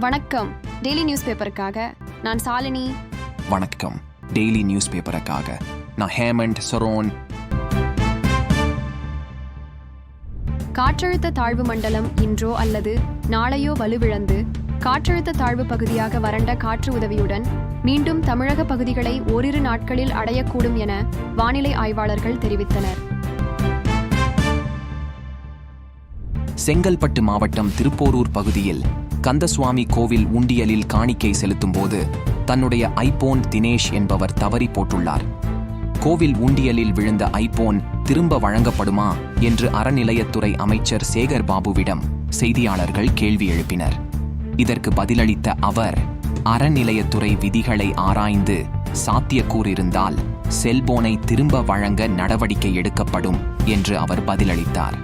வணக்கம். Daily news பேப்பருக்காக நான் சாலினி. வணக்கம். டெய்லி நியூஸ் பேப்பருக்காக நான் ஹேமண்ட் சரோன். காற்றழுத்த தாழ்வு மண்டலம் இன்றோ அல்லது நாளையோ வலுவிழந்து காற்றழுத்த தாழ்வு பகுதியாக வறண்ட காற்று உதவியுடன் மீண்டும் தமிழக பகுதிகளை ஓரிரு நாட்களில் அடையக்கூடும் என வானிலை ஆய்வாளர்கள் தெரிவித்தனர். செங்கல்பட்டு மாவட்டம் திருப்போரூர் பகுதியில் கந்தசுவாமி கோவில் உண்டியலில் காணிக்கை செலுத்தும் போது தன்னுடைய ஐபோன் தினேஷ் என்பவர் தவறி போட்டுள்ளார். கோவில் உண்டியலில் விழுந்த ஐபோன் திரும்ப வழங்கப்படுமா என்று அறநிலையத்துறை அமைச்சர் சேகர் பாபுவிடம் செய்தியாளர்கள் கேள்வி எழுப்பினர். இதற்கு பதிலளித்த அவர், அறநிலையத்துறை விதிகளை ஆராய்ந்து சாத்தியக்கூறிருந்தால் செல்போனை திரும்ப வழங்க நடவடிக்கை எடுக்கப்படும் என்று அவர் பதிலளித்தார்.